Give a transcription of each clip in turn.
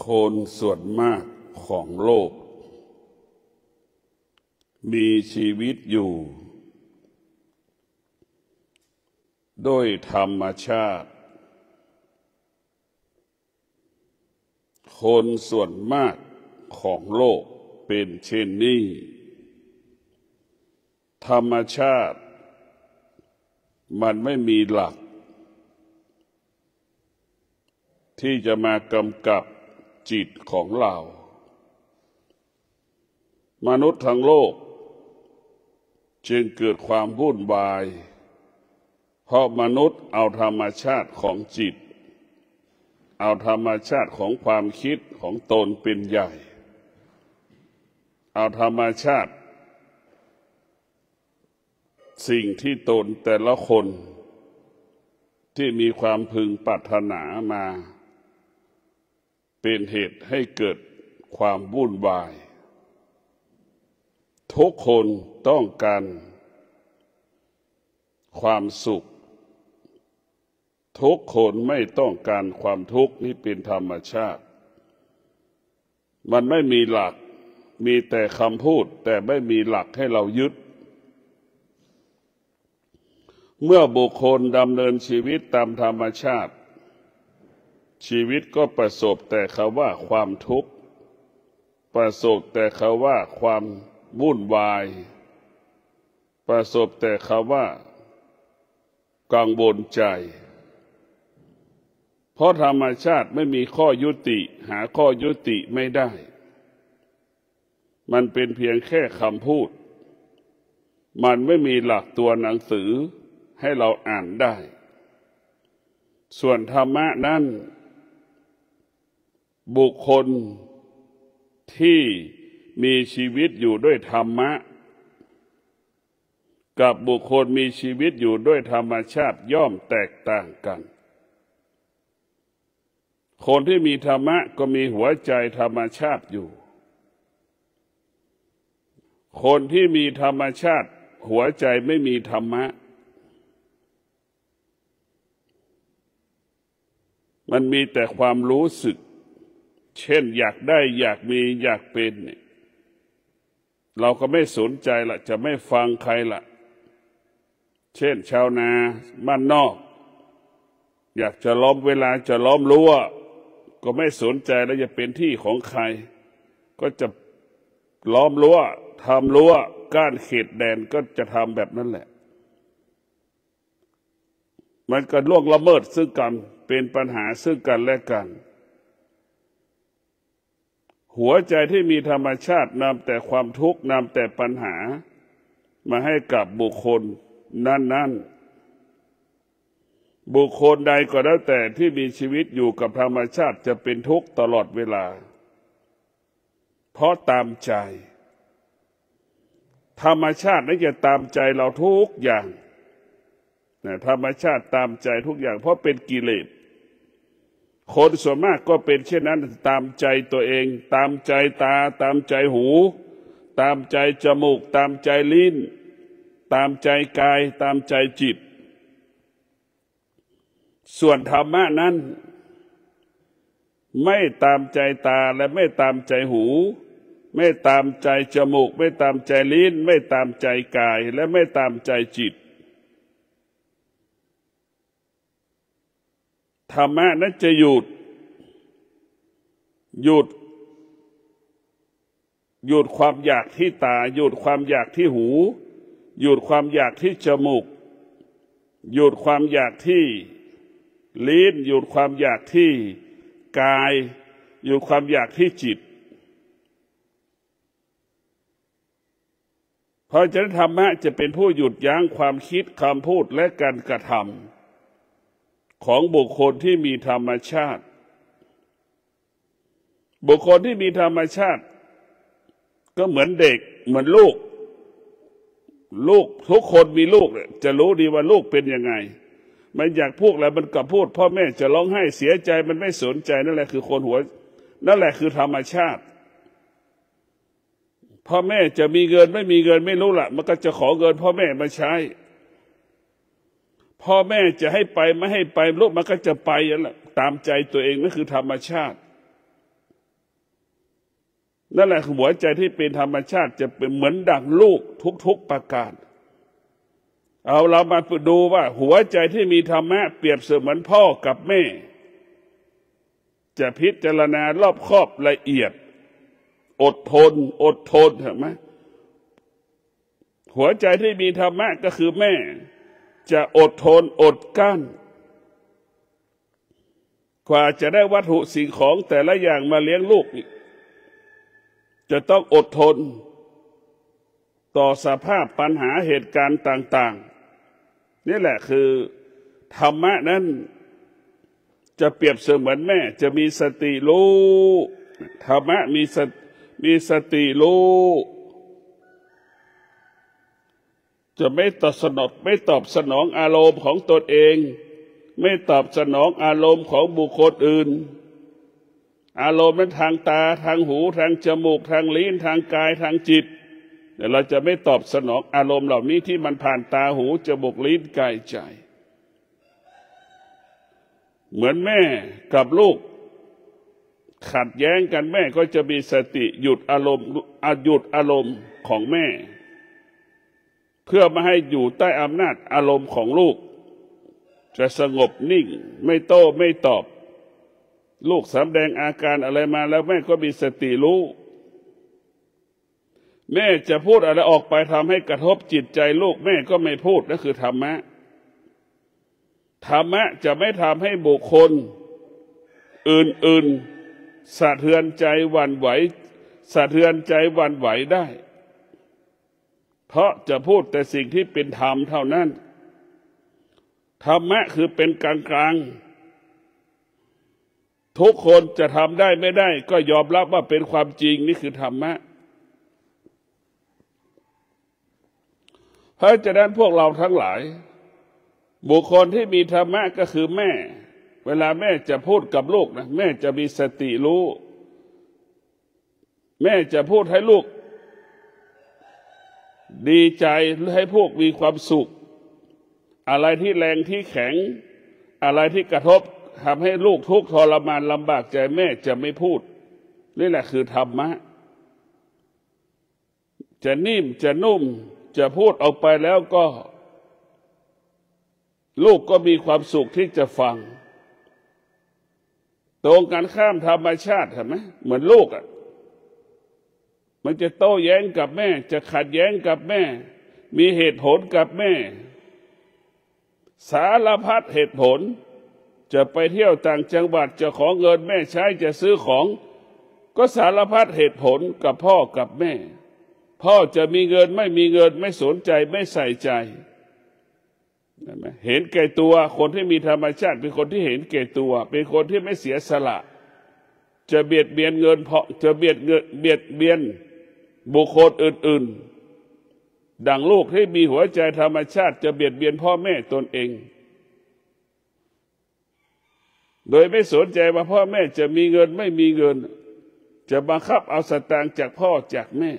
คนส่วนมากของโลกมีชีวิตอยู่โดยธรรมชาติคนส่วนมากของโลกเป็นเช่นนี้ธรรมชาติมันไม่มีหลักที่จะมากำกับจิตของเรามนุษย์ทั้งโลกจึงเกิดความวุ่นวายเพราะมนุษย์เอาธรรมชาติของจิตเอาธรรมชาติของความคิดของตนเป็นใหญ่เอาธรรมชาติสิ่งที่ตนแต่ละคนที่มีความพึงปรารถนามาเป็นเหตุให้เกิดความวุ่นวายทุกคนต้องการความสุขทุกคนไม่ต้องการความทุกข์นี่เป็นธรรมชาติมันไม่มีหลักมีแต่คำพูดแต่ไม่มีหลักให้เรายึดเมื่อบุคคลดำเนินชีวิตตามธรรมชาติชีวิตก็ประสบแต่คำว่าความทุกข์ประสบแต่คำว่าความวุ่นวายประสบแต่คำว่ากังวลใจเพราะธรรมชาติไม่มีข้อยุติหาข้อยุติไม่ได้มันเป็นเพียงแค่คำพูดมันไม่มีหลักตัวหนังสือให้เราอ่านได้ส่วนธรรมะนั้นบุคคลที่มีชีวิตอยู่ด้วยธรรมะกับบุคคลมีชีวิตอยู่ด้วยธรรมชาติย่อมแตกต่างกันคนที่มีธรรมะก็มีหัวใจธรรมชาติอยู่คนที่มีธรรมชาติหัวใจไม่มีธรรมะมันมีแต่ความรู้สึกเช่นอยากได้อยากมีอยากเป็นเราก็ไม่สนใจละจะไม่ฟังใครละเช่นชาวนาบ้านนอกอยากจะล้อมเวลาจะล้อมรั้วก็ไม่สนใจแล้วจะเป็นที่ของใครก็จะล้อมรั้วทำรั้วก้านเขตแดนก็จะทำแบบนั้นแหละมันก็ล่วงละเมิดซึ่งกันเป็นปัญหาซึ่งกันและกันหัวใจที่มีธรรมชาตินำแต่ความทุกข์นำแต่ปัญหามาให้กับบุคคลนั้นๆบุคคลใดก็แล้วแต่ที่มีชีวิตอยู่กับธรรมชาติจะเป็นทุกข์ตลอดเวลาเพราะตามใจธรรมชาตินั้นจะตามใจเราทุกอย่างธรรมชาติตามใจทุกอย่างเพราะเป็นกิเลสคนส่วนมากก็เป็นเช่นนั้นตามใจตัวเองตามใจตาตามใจหูตามใจจมูกตามใจลิ้นตามใจกายตามใจจิตส่วนธรรมะนั้นไม่ตามใจตาและไม่ตามใจหูไม่ตามใจจมูกไม่ตามใจลิ้นไม่ตามใจกายและไม่ตามใจจิตธรรมะนั้นจะหยุดความอยากที่ตาหยุดความอยากที่หูหยุดความอยากที่จมูกหยุดความอยากที่ลิ้นหยุดความอยากที่กายหยุดความอยากที่จิตเพราะฉะนั้นธรรมะจะเป็นผู้หยุดยั้งความคิดคำพูดและการกระทำของบุคคลที่มีธรรมชาติบุคคลที่มีธรรมชาติก็เหมือนเด็กเหมือนลูกทุกคนมีลูกจะรู้ดีว่าลูกเป็นยังไงมันอยากพูดอะไรมันก็พูดพ่อแม่จะร้องไห้เสียใจมันไม่สนใจนั่นแหละคือคนหัวนั่นแหละคือธรรมชาติพ่อแม่จะมีเงินไม่มีเงินไม่รู้ละมันก็จะขอเงินพ่อแม่มาใช้พ่อแม่จะให้ไปไม่ให้ไปลูกมันก็จะไปนั่นแหละตามใจตัวเองนั่นคือธรรมชาติ นั่นแหละคือหัวใจที่เป็นธรรมชาติจะเป็นเหมือนดั่งลูกทุกๆประการเอาเรามาดูว่าหัวใจที่มีธรรมะเปรียบเสมือนพ่อกับแม่จะพิจารณารอบคอบละเอียดอดทนเห็นไหมหัวใจที่มีธรรมะก็คือแม่จะอดทนอดกั้นกว่าจะได้วัตถุสิ่งของแต่ละอย่างมาเลี้ยงลูกจะต้องอดทนต่อสภาพปัญหาเหตุการณ์ต่างๆนี่แหละคือธรรมะนั้นจะเปรียบเสมือนแม่จะมีสติรู้ธรรมะมีสติรู้จะไม่ตอบสนองอารมณ์ของตนเองไม่ตอบสนองอารมณ์ของบุคคลอื่นอารมณ์นั้นทางตาทางหูทางจมูกทางลิ้นทางกายทางจิตแต่เราจะไม่ตอบสนองอารมณ์เหล่านี้ที่มันผ่านตาหูจมูกลิ้นกายใจเหมือนแม่กับลูกขัดแย้งกันแม่ก็จะมีสติหยุดอารมณ์ของแม่เพื่อไม่ให้อยู่ใต้อำนาจอารมณ์ของลูกจะสงบนิ่งไม่โต้ไม่ตอบลูกแสดงอาการอะไรมาแล้วแม่ก็มีสติรู้แม่จะพูดอะไรออกไปทำให้กระทบจิตใจลูกแม่ก็ไม่พูดนั่นคือธรรมะจะไม่ทำให้บุคคลอื่นๆสะเทือนใจหวั่นไหวได้เพราะจะพูดแต่สิ่งที่เป็นธรรมเท่านั้นธรรมะคือเป็นกลางทุกคนจะทำได้ไม่ได้ก็ยอมรับว่าเป็นความจริงนี่คือธรรมะเพราะฉะนั้นพวกเราทั้งหลายบุคคลที่มีธรรมะก็คือแม่เวลาแม่จะพูดกับลูกนะแม่จะมีสติรู้แม่จะพูดให้ลูกดีใจหรือให้พวกมีความสุขอะไรที่แรงที่แข็งอะไรที่กระทบทำให้ลูกทุกข์ทรมานลำบากใจแม่จะไม่พูดนี่แหละคือธรรมะจะนิ่มจะนุ่มจะพูดออกไปแล้วก็ลูกก็มีความสุขที่จะฟังตรงกันข้ามธรรมชาติเห็นไหมเหมือนลูกมันจะโต้แย้งกับแม่จะขัดแย้งกับแม่มีเหตุผลกับแม่สารพัดเหตุผลจะไปเที่ยวต่างจังหวัดจะขอเงินแม่ใช้จะซื้อของก็สารพัดเหตุผลกับพ่อกับแม่พ่อจะมีเงินไม่มีเงินไม่สนใจไม่ใส่ใจเห็นแก่ตัวคนที่มีธรรมชาติเป็นคนที่เห็นแก่ตัวเป็นคนที่ไม่เสียสละจะเบียดเบียนเงินเพราะจะเบียดเบียนบุคคลอื่นๆดังลูกที่มีหัวใจธรรมชาติจะเบียดเบียนพ่อแม่ตนเองโดยไม่สนใจว่าพ่อแม่จะมีเงินไม่มีเงินจะบังคับเอาสตางค์จากพ่อจากแม่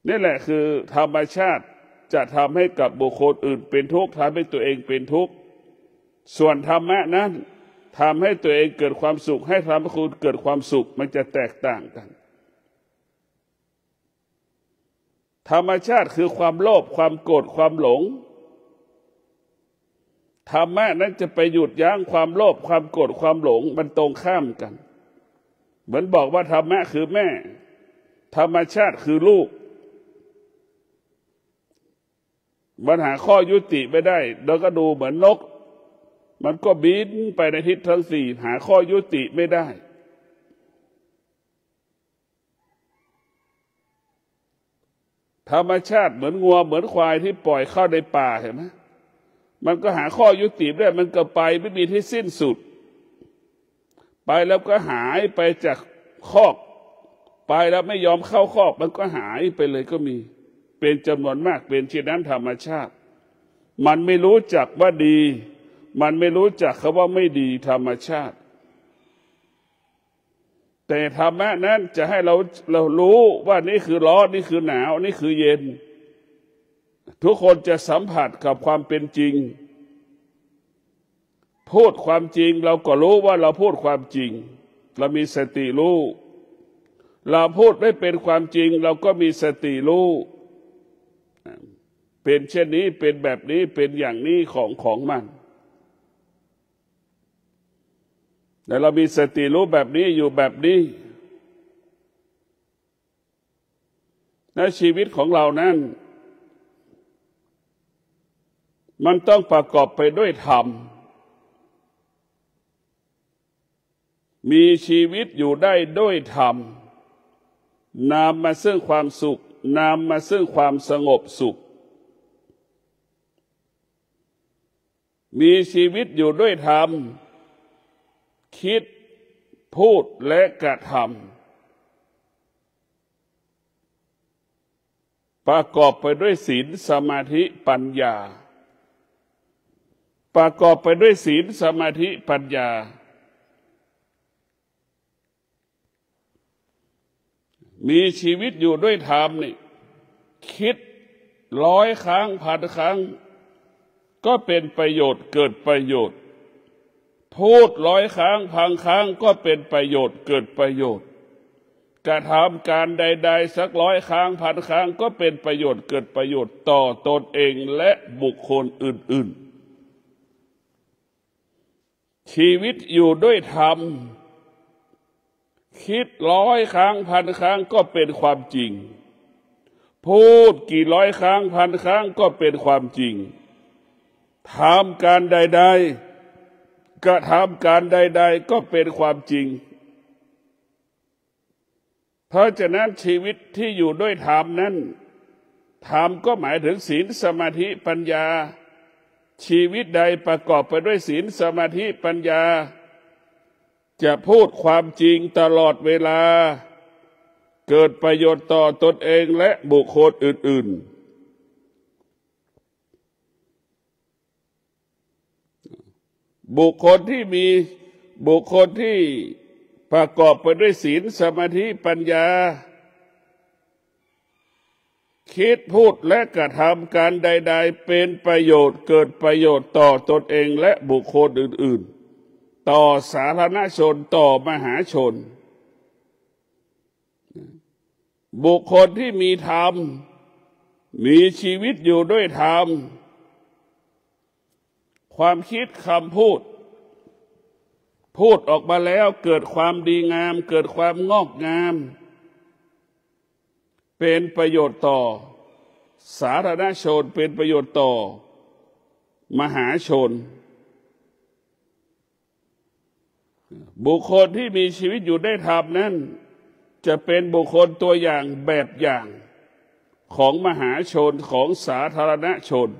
นี่แหละคือธรรมชาติจะทำให้กับบุคคลอื่นเป็นทุกข์ทำให้ตัวเองเป็นทุกข์ส่วนธรรมะนั้นทำให้ตัวเองเกิดความสุขให้ทำให้คุณเกิดความสุขมันจะแตกต่างกันธรรมชาติคือความโลภความโกรธความหลงธรรมะนั้นจะไปหยุดยั้งความโลภความโกรธความหลงมันตรงข้ามกันเหมือนบอกว่าธรรมะคือแม่ธรรมชาติคือลูกมันหาข้อยุติไม่ได้แล้วก็ดูเหมือนนกมันก็บินไปในทิศทั้งสี่หาข้อยุติไม่ได้ธรรมชาติเหมือนงัวเหมือนควายที่ปล่อยเข้าในป่าเห็นไหมมันก็หาข้อยุติไม่ได้มันก็ไปไม่มีที่สิ้นสุดไปแล้วก็หายไปจากคอกไปแล้วไม่ยอมเข้าคอกมันก็หายไปเลยก็มีเป็นจำนวนมากเป็นเช่นนั้นธรรมชาติมันไม่รู้จักว่าดีมันไม่รู้จักคำว่าไม่ดีธรรมชาติแต่ธรรมะนั้นจะให้เรารู้ว่านี่คือร้อนนี่คือหนาวนี่คือเย็นทุกคนจะสัมผัสกับความเป็นจริงพูดความจริงเราก็รู้ว่าเราพูดความจริงเรามีสติรู้ เราพูดไม่เป็นความจริงเราก็มีสติรู้เป็นเช่นนี้เป็นแบบนี้เป็นอย่างนี้ของมันแต่เรามีสติรู้แบบนี้อยู่แบบนี้และชีวิตของเรานั้นมันต้องประกอบไปด้วยธรรมมีชีวิตอยู่ได้ด้วยธรรมนำมาซึ่งความสุขนำมาซึ่งความสงบสุขมีชีวิตอยู่ด้วยธรรมคิดพูดและกระทำประกอบไปด้วยศีลสมาธิปัญญาประกอบไปด้วยศีลสมาธิปัญญามีชีวิตอยู่ด้วยธรรมนี่คิด100 ครั้ง1,000 ครั้งก็เป็นประโยชน์เกิดประโยชน์พูด100 ครั้ง1,000 ครั้งก็เป็นประโยชน์เกิดประโยชน์กระทำการใดๆสัก100 ครั้ง1,000 ครั้งก็เป็นประโยชน์เกิดประโยชน์ต่อตนเองและบุคคลอื่นๆชีวิตอยู่ด้วยธรรมคิด100 ครั้ง1,000 ครั้งก็เป็นความจริงพูดกี่100 ครั้ง1,000 ครั้งก็เป็นความจริงทำการใดๆกระทำการใดๆก็เป็นความจริงเพราะฉะนั้นชีวิตที่อยู่ด้วยธรรมนั้นธรรมก็หมายถึงศีลสมาธิปัญญาชีวิตใดประกอบไปด้วยศีลสมาธิปัญญาจะพูดความจริงตลอดเวลาเกิดประโยชน์ต่อตนเองและบุคคลอื่นๆบุคคลที่ประกอบไปด้วยศีลสมาธิปัญญาคิดพูดและกระทำการใดๆเป็นประโยชน์เกิดประโยชน์ต่อตนเองและบุคคลอื่นๆต่อสาธารณชนต่อมหาชนบุคคลที่มีธรรมมีชีวิตอยู่ด้วยธรรมความคิดคำพูดออกมาแล้วเกิดความดีงามเกิดความงอกงามเป็นประโยชน์ต่อสาธารณชนเป็นประโยชน์ต่อมหาชนบุคคลที่มีชีวิตอยู่ได้ธรรมนั้นจะเป็นบุคคลตัวอย่างแบบอย่างของมหาชนของสาธารณชน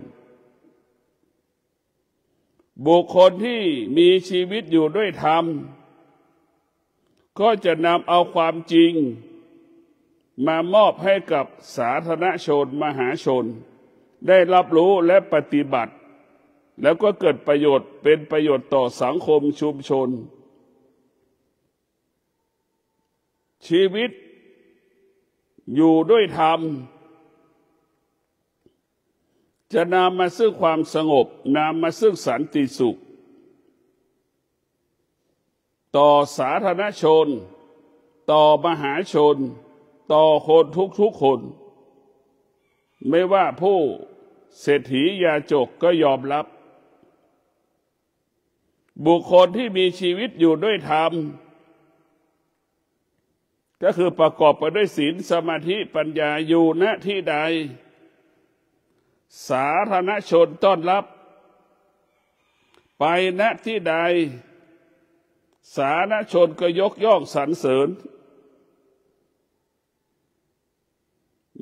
บุคคลที่มีชีวิตอยู่ด้วยธรรมก็จะนำเอาความจริงมามอบให้กับสาธารณชนมหาชนได้รับรู้และปฏิบัติแล้วก็เกิดประโยชน์เป็นประโยชน์ต่อสังคมชุมชนชีวิตอยู่ด้วยธรรมจะนำมาซึ่งความสงบนำมาซึ่งสันติสุขต่อสาธารณชนต่อมหาชนต่อคนทุกคนไม่ว่าผู้เศรษฐียาจกก็ยอมรับบุคคลที่มีชีวิตอยู่ด้วยธรรมก็คือประกอบไปด้วยศีลสมาธิปัญญาอยู่ณที่ใดสาธารณชนต้อนรับไปณที่ใดสาธารณชนก็ยกย่องสรรเสริญ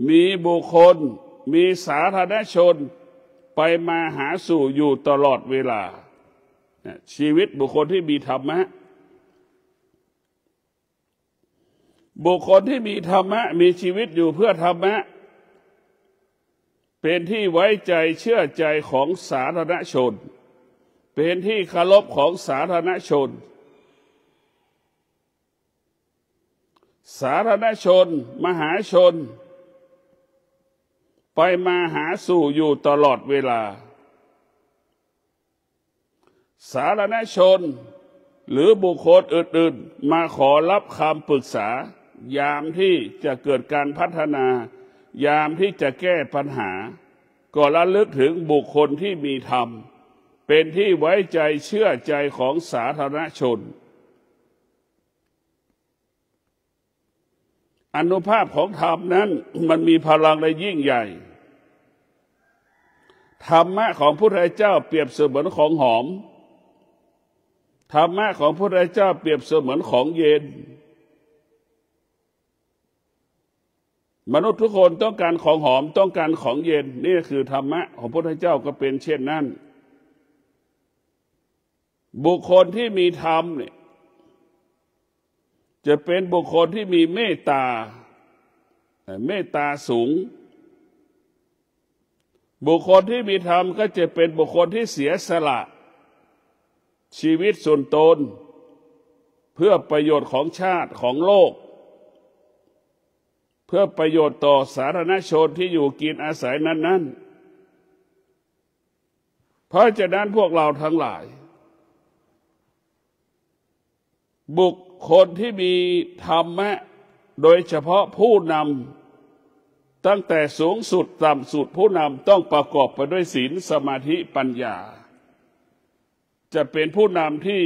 มีบุคคลมีสาธารณชนไปมาหาสู่อยู่ตลอดเวลาชีวิตบุคคลที่มีธรรมะบุคคลที่มีธรรมะมีชีวิตอยู่เพื่อธรรมะเป็นที่ไว้ใจเชื่อใจของสาธารณชนเป็นที่เคารพของสาธารณชนสาธารณชนมหาชนไปมาหาสู่อยู่ตลอดเวลาสาธารณชนหรือบุคคลอื่นๆมาขอรับคำปรึกษา ยามที่จะเกิดการพัฒนายามที่จะแก้ปัญหาก็ระลึกถึงบุคคลที่มีธรรมเป็นที่ไว้ใจเชื่อใจของสาธารณชนอานุภาพของธรรมนั้นมันมีพลังและยิ่งใหญ่ธรรมะของพระพุทธเจ้าเปรียบเสมือนของหอมธรรมะของพระพุทธเจ้าเปรียบเสมือนของเย็นมนุษย์ทุกคนต้องการของหอมต้องการของเย็นนี่คือธรรมะของพระพุทธเจ้าก็เป็นเช่นนั้นบุคคลที่มีธรรมเนี่ยจะเป็นบุคคลที่มีเมตตาสูงบุคคลที่มีธรรมก็จะเป็นบุคคลที่เสียสละชีวิตส่วนตนเพื่อประโยชน์ของชาติของโลกเพื่อประโยชน์ต่อสาธารณชนที่อยู่กินอาศัยนั้นเพราะฉะนั้นพวกเราทั้งหลายบุคคลที่มีธรรมะโดยเฉพาะผู้นำตั้งแต่สูงสุดต่ำสุดผู้นำต้องประกอบไปด้วยศีลสมาธิปัญญาจะเป็นผู้นำที่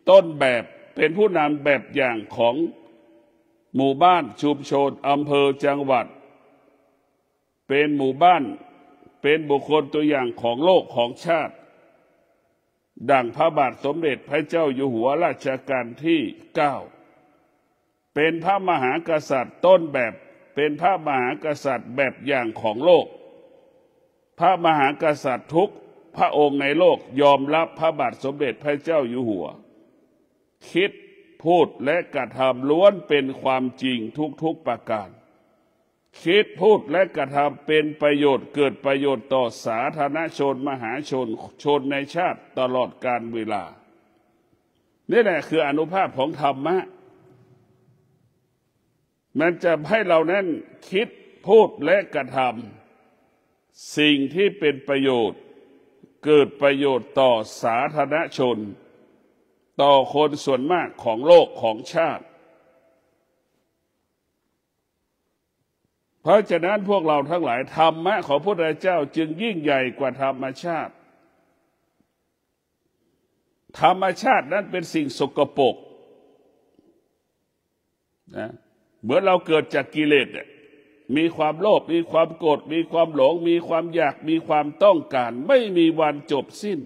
ต้นแบบเป็นผู้นำแบบอย่างของหมู่บ้านชุมชนอำเภอจังหวัดเป็นหมู่บ้านเป็นบุคคลตัวอย่างของโลกของชาติดังพระบาทสมเด็จพระเจ้าอยู่หัวรัชกาลที่9เป็นพระมหากษัตริย์ต้นแบบเป็นพระมหากษัตริย์แบบอย่างของโลกพระมหากษัตริย์ทุกพระองค์ในโลกยอมรับพระบาทสมเด็จพระเจ้าอยู่หัวคิดพูดและกระทำล้วนเป็นความจริงทุกประการคิดพูดและกระทำเป็นประโยชน์เกิดประโยชน์ต่อสาธารณชนมหาชนชนในชาติตลอดกาลเวลานี่แหละคืออานุภาพของธรรมะมันจะให้เรานั้นคิดพูดและกระทำสิ่งที่เป็นประโยชน์เกิดประโยชน์ต่อสาธารณชนต่อคนส่วนมากของโลกของชาติเพราะฉะนั้นพวกเราทั้งหลายธรรมะของพระพุทธเจ้าจึงยิ่งใหญ่กว่าธรรมชาติธรรมชาตินั้นเป็นสิ่งสกปรกนะเหมือนเราเกิดจากกิเลสมีความโลภมีความโกรธมีความหลงมีความอยากมีความต้องการไม่มีวันจบสิ้น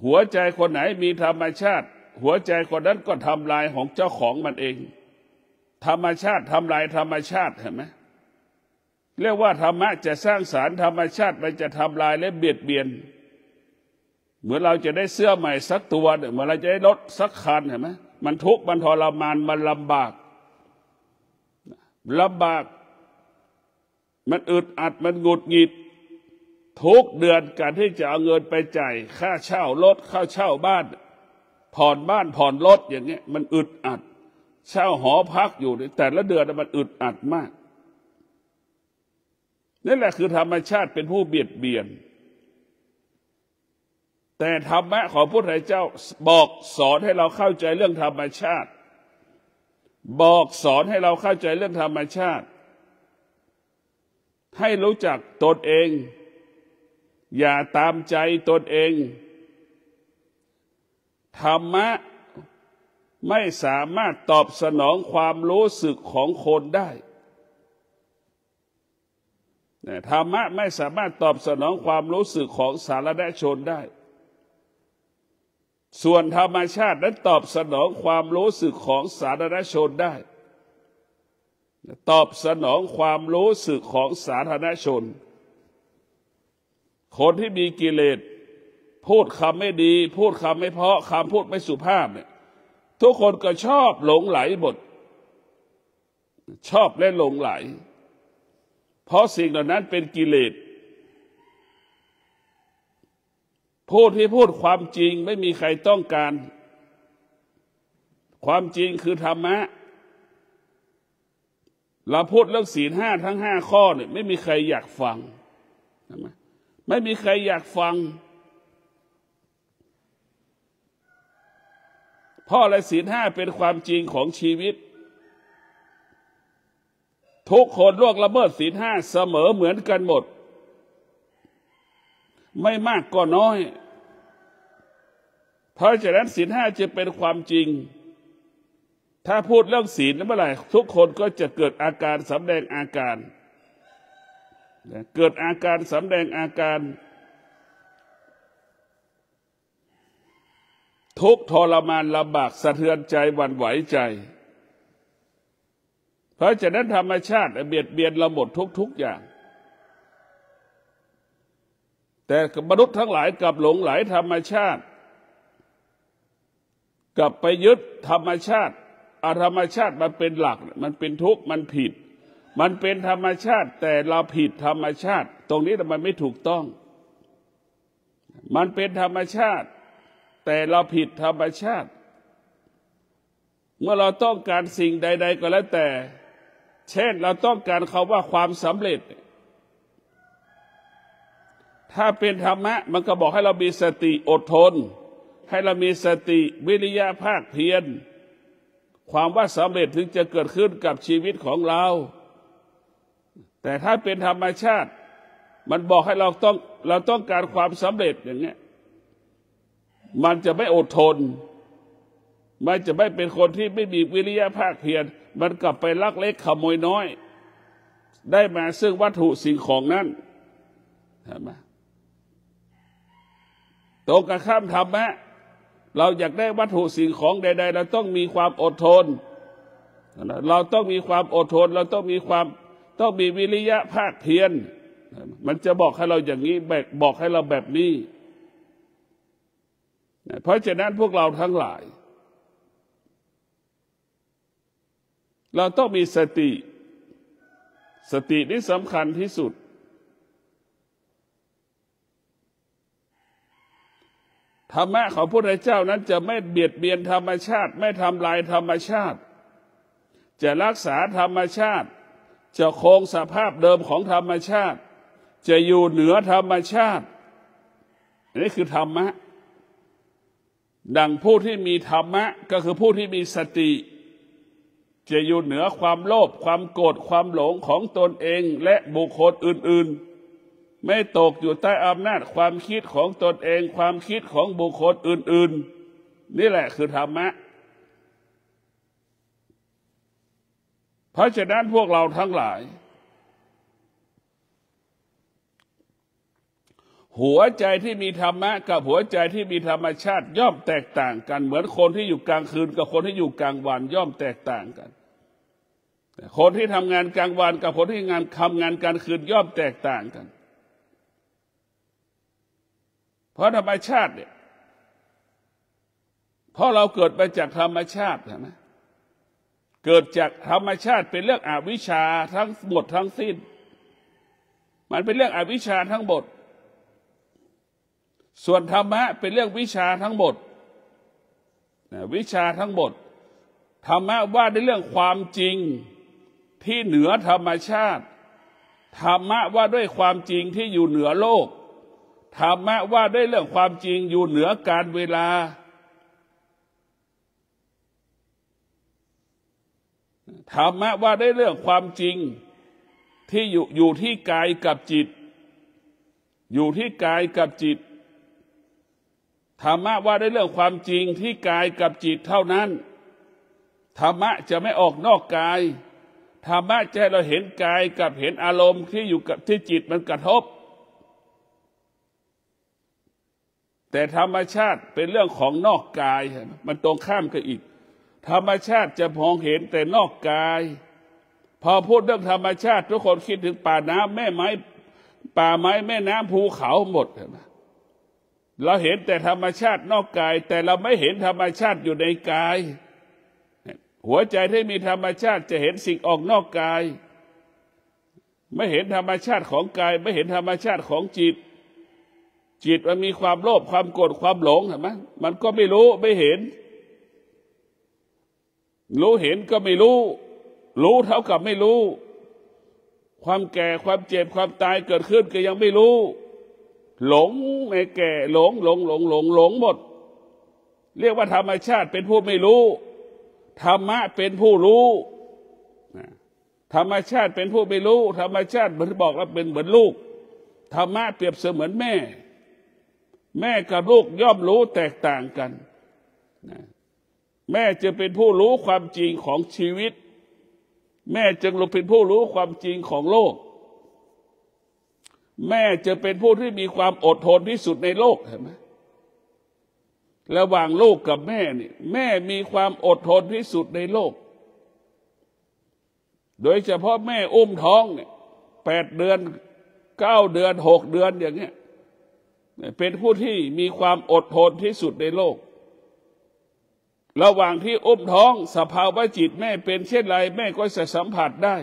หัวใจคนไหนมีธรรมชาติหัวใจคนนั้นก็ทำลายของเจ้าของมันเองธรรมชาติทำลายธรรมชาติเห็นไหมเรียกว่าธรรมะจะสร้างสรรค์ธรรมชาติมันจะทำลายและเบียดเบียนเหมือนเราจะได้เสื้อใหม่สักตัวเหมือนเราจะได้รถสักคันเห็นไหมมันทุกข์มันทรมานมันลำบากมันอึดอัดมันหงุดหงิดทุกเดือนการที่จะเอาเงินไปจ่ายค่าเช่ารถค่าเช่าบ้านผ่อนบ้านผ่อนรถอย่างเงี้ยมันอึดอัดเช่าหอพักอยู่แต่ละเดือนมันอึดอัดมากนี่แหละคือธรรมชาติเป็นผู้เบียดเบียนแต่ธรรมะของพระพุทธเจ้าบอกสอนให้เราเข้าใจเรื่องธรรมชาติบอกสอนให้เราเข้าใจเรื่องธรรมชาติให้รู้จักตนเองอย่าตามใจตนเองธรรมะไม่สามารถตอบสนองความรู้สึกของคนได้ธรรมะไม่สามารถตอบสนองความรู้สึกของสาธารณชนได้ส่วนธรรมชาตินั้นตอบสนองความรู้สึกของสาธารณชนได้ตอบสนองความรู้สึกของสาธารณชนคนที่มีกิเลสพูดคำไม่ดีพูดคำไม่เพราะคำพูดไม่สุภาพเนี่ยทุกคนก็ชอบหลงไหลหมดชอบและหลงไหลเพราะสิ่งเหล่านั้นเป็นกิเลสผู้ที่พูดความจริงไม่มีใครต้องการความจริงคือธรรมะเราพูดเรื่องศีล5ทั้ง5ข้อเนี่ยไม่มีใครอยากฟังไม่มีใครอยากฟัง เพราะอะไรศีลห้าเป็นความจริงของชีวิตทุกคนล่วงละเมิดศีลห้าเสมอเหมือนกันหมดไม่มากก็น้อยเพราะฉะนั้นศีลห้าจะเป็นความจริงถ้าพูดเรื่องศีลเมื่อไหร่ทุกคนก็จะเกิดอาการสำแดงอาการเกิดอาการสำแดงอาการทุกข์ทรมานลำบากสะเทือนใจหวั่นไหวใจเพราะฉะนั้นธรรมชาติเบียดเบียนเราหมดทุกอย่างแต่มนุษย์ทั้งหลายกลับหลงไหลธรรมชาติกลับไปยึดธรรมชาติอธรรมชาติมันเป็นหลักมันเป็นทุกข์มันผิดมันเป็นธรรมชาติแต่เราผิดธรรมชาติตรงนี้มันไม่ถูกต้องมันเป็นธรรมชาติแต่เราผิดธรรมชาติเมื่อเราต้องการสิ่งใดๆก็แล้วแต่เช่นเราต้องการคำว่าความสำเร็จถ้าเป็นธรรมะมันก็บอกให้เรามีสติอดทนให้เรามีสติวิริยะภาคเพียรความว่าสำเร็จถึงจะเกิดขึ้นกับชีวิตของเราแต่ถ้าเป็นธรรมชาติมันบอกให้เราต้องการความสำเร็จอย่างเงี้ยมันจะไม่อดทนมันจะไม่เป็นคนที่ไม่มีวิริยะภาคเพียรมันกลับไปลักเล็กขโมยน้อยได้มาซึ่งวัตถุสิ่งของนั้นเห็นไหมตรงกันข้ามธรรมะเราอยากได้วัตถุสิ่งของใดๆเราต้องมีความอดทนเราต้องมีความอดทนเราต้องมีวิริยะภาคเพียรมันจะบอกให้เราอย่างนี้บอกให้เราแบบนี้เพราะฉะนั้นพวกเราทั้งหลายเราต้องมีสตินี่สำคัญที่สุดธรรมะของพระพุทธเจ้านั้นจะไม่เบียดเบียนธรรมชาติไม่ทำลายธรรมชาติจะรักษาธรรมชาติจะคงสภาพเดิมของธรรมชาติจะอยู่เหนือธรรมชาติอันนี้คือธรรมะดังผู้ที่มีธรรมะก็คือผู้ที่มีสติจะอยู่เหนือความโลภความโกรธความหลงของตนเองและบุคคลอื่นๆไม่ตกอยู่ใต้อำนาจความคิดของตนเองความคิดของบุคคลอื่นๆนี่แหละคือธรรมะเพราะฉะนั้นพวกเราทั้งหลายหัวใจที่มีธรรมะกับหัวใจที่มีธรรมชาติย่อมแตกต่างกันเหมือนคนที่อยู่กลางคืนกับคนที่อยู่กลางวันย่อมแตกต่างกันคนที่ทำงานกลางวันกับคนที่ทำงานกลางคืนย่อมแตกต่างกันเพราะธรรมชาติเนี่ยเพราะเราเกิดมาจากธรรมชาติใช่ไหมเกิดจากธรรมชาติเป็นเรื่องอวิชชาทั้งหมดทั้งสิ้นมันเป็นเรื่องอวิชชาทั้งหมดส่วนธรรมะเป็นเรื่องวิชาทั้งหมดวิชาทั้งหมดธรรมะว่าในเรื่องความจริงที่เหนือธรรมชาติธรรมะว่าด้วยความจริงที่อยู่เหนือโลกธรรมะว่าด้วยเรื่องความจริงอยู่เหนือการเวลาธรรมะว่าด้วยเรื่องความจริงที่อยู่ที่กายกับจิตอยู่ที่กายกับจิตธรรมะว่าด้วยเรื่องความจริงที่กายกับจิตเท่านั้นธรรมะจะไม่ออกนอกกายธรรมะจะให้เราเห็นกายกับเห็นอารมณ์ที่อยู่กับที่จิตมันกระทบแต่ธรรมชาติเป็นเรื่องของนอกกายมันตรงข้ามกันอีกธรรมชาติจะมองเห็นแต่นอกกายพอพูดเรื่องธรรมชาติทุกคนคิดถึงป่าน้ำแม่ไม้ป่าไม้แม่น้ำภูเขาหมดนะเราเห็นแต่ธรรมชาตินอกกายแต่เราไม่เห็นธรรมชาติอยู่ในกายหัวใจที่มีธรรมชาติจะเห็นสิ่งออกนอกกายไม่เห็นธรรมชาติของกายไม่เห็นธรรมชาติของจิตจิตมันมีความโลภความโกรธความหลงเห็นไหมมันก็ไม่รู้ไม่เห็นรู้เห็นก็ไม่รู้รู้เท่ากับไม่รู้ความแก่ความเจ็บความตายเกิดขึ้นก็ยังไม่รู้หลงในแก่หลงหมด เรียกว่าธรรมชาติเป็นผู้ไม่รู้ธรรมะเป็นผู้รู้ธรรมชาติเป็นผู้ไม่รู้ธรรมชาติเหมือนบอกว่าเป็นเหมือนลูกธรรมะเปรียบเสมือนแม่แม่กับลูกย่อมรู้แตกต่างกันแม่จะเป็นผู้รู้ความจริงของชีวิตแม่จึงเป็นผู้รู้ความจริงของโลกแม่จะเป็นผู้ที่มีความอดทนที่สุดในโลกเห็นไหมระหว่างลูกกับแม่นี่แม่มีความอดทนที่สุดในโลกโดยเฉพาะแม่อุ้มท้องเนี่ย8 เดือน9 เดือน6 เดือนอย่างเงี้ยเป็นผู้ที่มีความอดทนที่สุดในโลกระหว่างที่อุ้มท้องสภาวะจิตแม่เป็นเช่นไรแม่ก็จะสัมผัสได้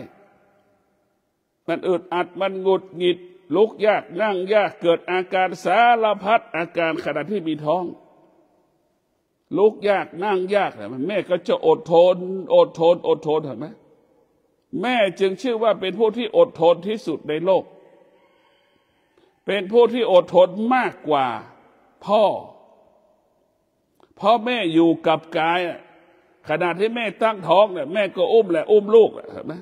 มันอึดอัดมันหงุดหงิดลุกยากนั่งยากเกิดอาการสารพัดอาการขณะที่มีท้องลุกยากนั่งยากแม่ก็จะอดทนเห็นไหมแม่จึงชื่อว่าเป็นผู้ที่อดทนที่สุดในโลกเป็นผู้ที่อดทนมากกว่าพ่อเพราะแม่อยู่กับกายขณะที่แม่ตั้งท้องเนี่ยแม่ก็อุ้มลูกเห็นไหม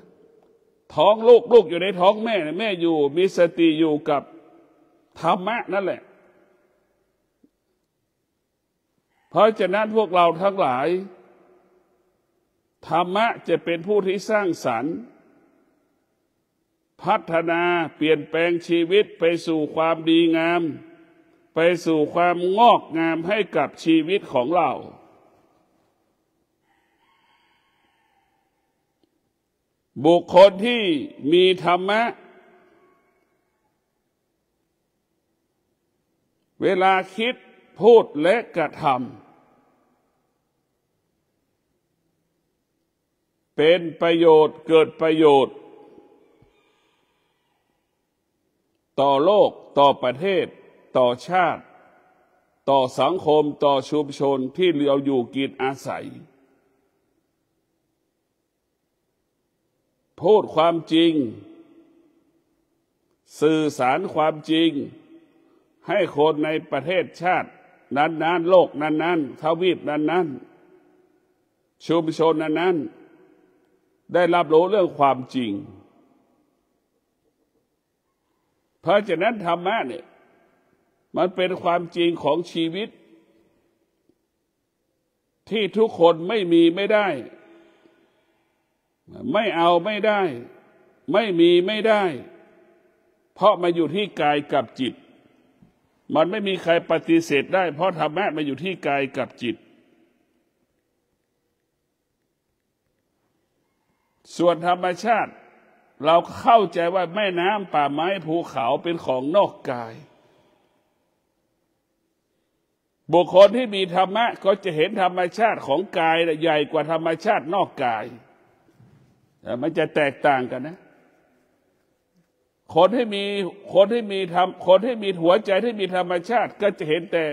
ท้องลูกอยู่ในท้องแม่เนี่ยแม่อยู่มีสติอยู่กับธรรมะนั่นแหละเพราะฉะนั้นพวกเราทั้งหลายธรรมะจะเป็นผู้ที่สร้างสรรค์พัฒนาเปลี่ยนแปลงชีวิตไปสู่ความดีงามไปสู่ความงอกงามให้กับชีวิตของเราบุคคลที่มีธรรมะเวลาคิดพูดและกระทำเป็นประโยชน์เกิดประโยชน์ต่อโลกต่อประเทศต่อชาติต่อสังคมต่อชุมชนที่เราอยู่กินอาศัยพูดความจริงสื่อสารความจริงให้คนในประเทศชาตินั้นๆโลกนั้นๆทวีปนั้นๆชุมชนนั้นๆได้รับรู้เรื่องความจริงเพราะฉะนั้นธรรมะเนี่ยมันเป็นความจริงของชีวิตที่ทุกคนไม่มีไม่ได้ไม่เอาไม่ได้ไม่มีไม่ได้เพราะมันอยู่ที่กายกับจิตมันไม่มีใครปฏิเสธได้เพราะธรรมะมันอยู่ที่กายกับจิตส่วนธรรมชาติเราเข้าใจว่าแม่น้ำป่าไม้ภูเขาเป็นของนอกกายบุคคลที่มีธรรมะก็จะเห็นธรรมชาติของกายใหญ่กว่าธรรมชาตินอกกายมันจะแตกต่างกันนะคนที่มีหัวใจที่มีธรรมชาติก็จะเห็นแต่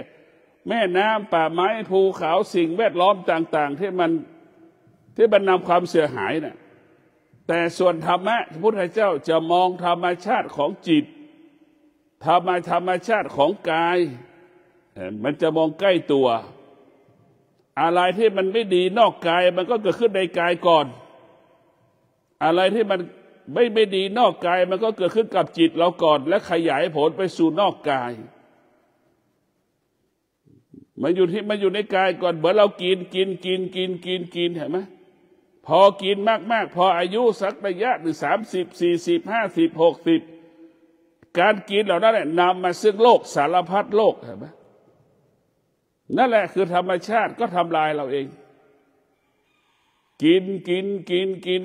แม่น้ำป่าไม้ภูเขาสิ่งแวดล้อมต่างๆที่มันนำความเสียหายนะแต่ส่วนธรรมะพระพุทธเจ้าจะมองธรรมชาติของจิตธรรมชาติของกายมันจะมองใกล้ตัวอะไรที่มันไม่ดีนอกกายมันก็เกิดขึ้นในกายก่อนอะไรที่มันไม่ดีนอกกายมันก็เกิดขึ้นกับจิตเราก่อนและขยายผลไปสู่นอกกายมันอยู่ในกายก่อนเหมือนเรากินเห็นไหมพอกินมากๆพออายุสักระยะหนึ่ง30 40 50 60การกินเหล่านั้นนำมาซึ่งโรคสารพัดโรคเห็นไหมนั่นแหละคือธรรมชาติก็ทำลายเราเองกิน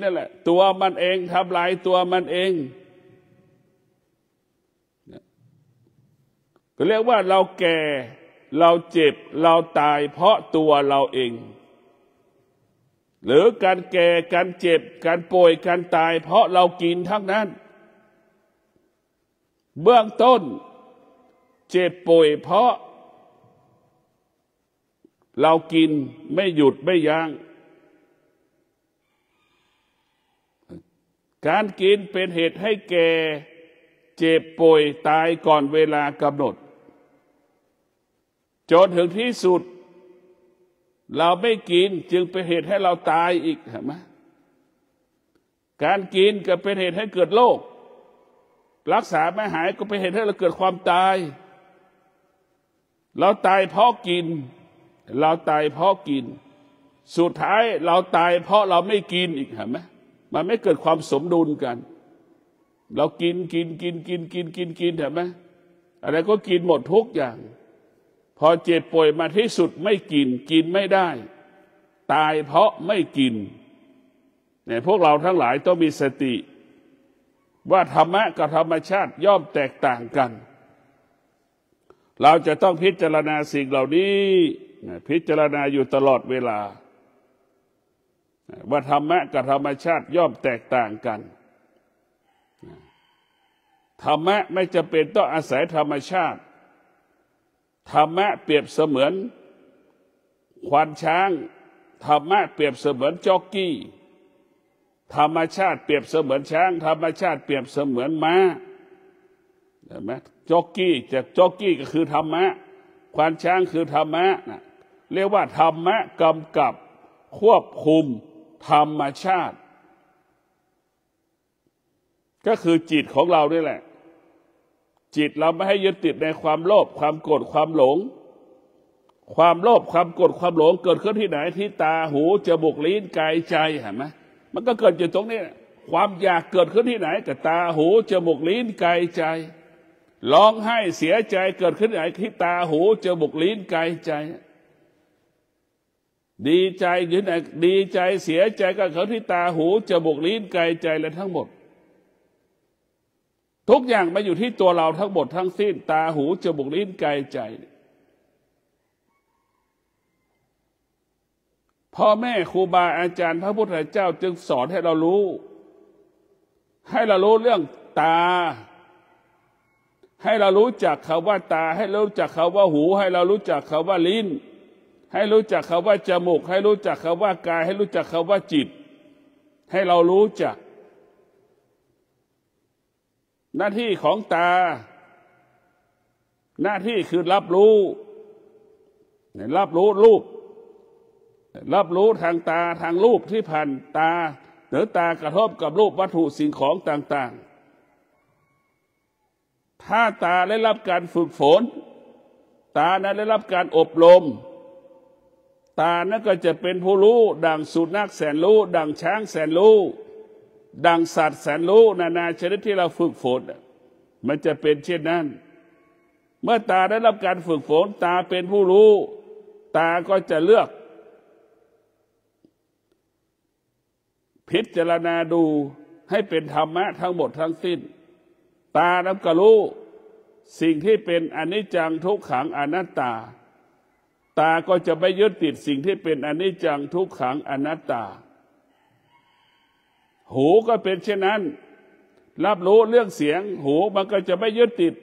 นั่นแหละตัวมันเองทำลายตัวมันเองก็เรียกว่าเราแก่เราเจ็บเราตายเพราะตัวเราเองหรือการแก่การเจ็บการป่วยการตายเพราะเรากินทั้งนั้นเบื้องต้นเจ็บป่วยเพราะเรากินไม่หยุดไม่ยั้งการกินเป็นเหตุให้แก่เจ็บป่วยตายก่อนเวลากำหนดจนถึงที่สุด เราไม่กินจึงเป็นเหตุให้เราตายอีกเห็นไหมการกินก็เป็นเหตุให้เกิดโรครักษาไม่หายก็เป็นเหตุให้เราเกิดความตายเราตายเพราะกินเราตายเพราะกินสุดท้ายเราตายเพราะเราไม่กินอีกเห็นไหมมันไม่เกิดความสมดุลกันเรากินเห็นไหมอะไรก็กินหมดทุกอย่างพอเจ็บป่วยมาที่สุดไม่กินไม่ได้ตายเพราะไม่กินเนี่ยพวกเราทั้งหลายต้องมีสติว่าธรรมะกับธรรมชาติย่อมแตกต่างกันเราจะต้องพิจารณาสิ่งเหล่านี้พิจารณาอยู่ตลอดเวลาว่าธรรมะกับธรรมชาติย่อมแตกต่างกันธรรมะไม่จำเป็นต้องอาศัยธรรมชาติธรรมะเปรียบเสมือนควานช้างธรรมะเปรียบเสมือนจ็อกกี้ธรรมชาติเปรียบเสมือนช้างธรรมชาติเปรียบเสมือนม้าเห็นไหมจ็อกกี้จากจ็อกกี้ก็คือธรรมะควานช้างคือธรรมะนะเรียกว่าธรรมะกำกับควบคุมธรรมชาติก็คือจิตของเรานี่แหละจิตเราไม่ให้ยึดติดในความโลภความโกรธความหลงความโลภความโกรธความหลงเกิดขึ้นที่ไหนที่ตาหูจมูกลิ้นกายใจเห็นไหมมันก็เกิดอยู่ตรงนี้ความอยากเกิดขึ้นที่ไหนกับตาหูจมูกลิ้นกายใจร้องไห้เสียใจเกิดขึ้นที่ไหนที่ตาหูจมูกลิ้นกายใจดีใจอยู่ไหนดีใจเสียใจก็เขาที่ตาหูจมูกลิ้นกายใจและทั้งหมดทุกอย่างมาอยู่ที่ตัวเราทั้งหมดทั้งสิ้นตาหูจมูกลิ้นกายใจพ่อแม่ครูบาอาจารย์พระพุทธเจ้าจึงสอนให้เรารู้เรื่องตาให้เรารู้จักคำว่าตาให้เรารู้จักคำว่าหูให้เรารู้จักคำว่าลิ้นให้รู้จักคำว่าจมูกให้รู้จักคำว่ากายให้รู้จักคำว่าจิตให้เรารู้จักหน้าที่ของตาหน้าที่คือรับรู้รูปรับรู้ทางตาทางรูปที่ผ่านตาหรือตากระทบกับรูปวัตถุสิ่งของต่างๆถ้าตาได้รับการฝึกฝนตานั้นได้รับการอบรมตานั้นก็จะเป็นผู้รู้ดังสุนัขแสนรู้ดังช้างแสนรู้ดังสัตว์แสนรู้นานาชนิดที่เราฝึกฝนมันจะเป็นเช่นนั้นเมื่อตาได้รับการฝึกฝนตาเป็นผู้รู้ตาก็จะเลือกพิจารณาดูให้เป็นธรรมะทั้งหมดทั้งสิ้นตานั้นก็รู้สิ่งที่เป็นอนิจจังทุกขังอนัตตาตาก็จะไม่ยึดติดสิ่งที่เป็นอนิจจังทุกขังอนัตตาหูก็เป็นเช่นนั้นรับรู้เรื่องเสียงหูมันก็จะไม่ยึดติด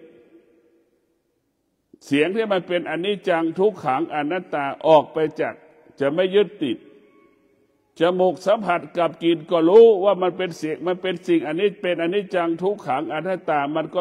เสียงที่มันเป็นอนิจจังทุกขังอนัตตาออกไปจากจะไม่ยึดติดจมูกสัมผัสกับกลิ่นก็รู้ว่ามันเป็นเสียงมันเป็นสิ่งอันนี้เป็นอนิจจังทุกขังอนัตตามันก็